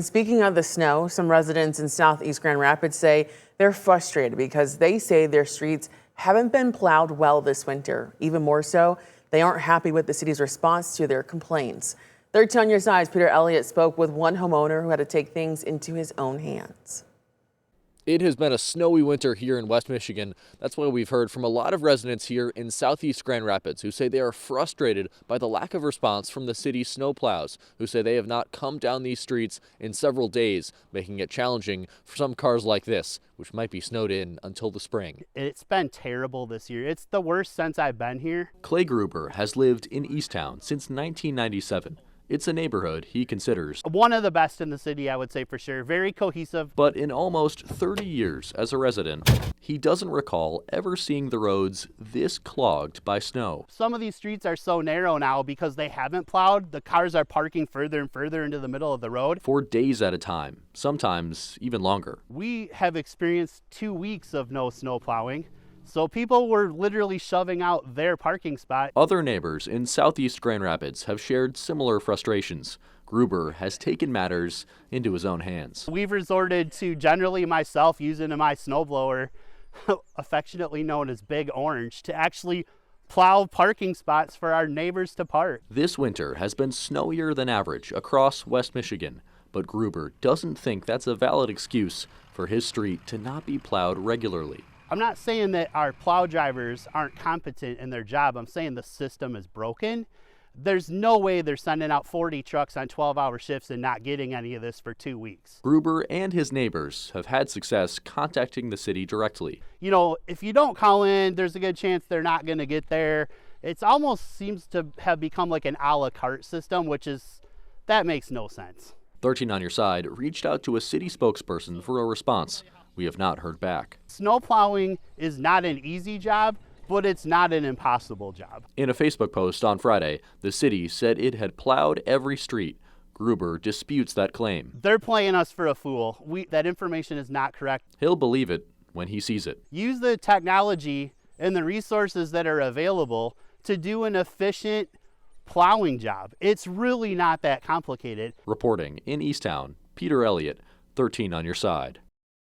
Speaking of the snow, some residents in southeast Grand Rapids say they're frustrated because they say their streets haven't been plowed well this winter. Even more so, they aren't happy with the city's response to their complaints. 13 on your side, Peter Elliott spoke with one homeowner who had to take things into his own hands. It has been a snowy winter here in West Michigan. That's why we've heard from a lot of residents here in southeast Grand Rapids who say they are frustrated by the lack of response from the city's snowplows, who say they have not come down these streets in several days, making it challenging for some cars like this, which might be snowed in until the spring. It's been terrible this year. It's the worst since I've been here. Clay Gruber has lived in Eastown since 1997. It's a neighborhood he considers one of the best in the city, I would say for sure. Very cohesive. But in almost 30 years as a resident, he doesn't recall ever seeing the roads this clogged by snow. Some of these streets are so narrow now because they haven't plowed. The cars are parking further and further into the middle of the road. For days at a time, sometimes even longer. We have experienced 2 weeks of no snow plowing. So people were literally shoving out their parking spot. Other neighbors in southeast Grand Rapids have shared similar frustrations. Gruber has taken matters into his own hands. We've resorted to generally myself using my snowblower, affectionately known as Big Orange, to actually plow parking spots for our neighbors to park. This winter has been snowier than average across West Michigan, but Gruber doesn't think that's a valid excuse for his street to not be plowed regularly. I'm not saying that our plow drivers aren't competent in their job. I'm saying the system is broken. There's no way they're sending out 40 trucks on 12-hour shifts and not getting any of this for 2 weeks. Gruber and his neighbors have had success contacting the city directly. You know, if you don't call in, there's a good chance they're not going to get there. It almost seems to have become like an a la carte system, that makes no sense. 13 on your side reached out to a city spokesperson for a response. We have not heard back. Snow plowing is not an easy job, but it's not an impossible job. In a Facebook post on Friday, the city said it had plowed every street. Gruber disputes that claim. They're playing us for a fool. That information is not correct. He'll believe it when he sees it. Use the technology and the resources that are available to do an efficient plowing job. It's really not that complicated. Reporting in Eastown, Peter Elliott, 13 on your side.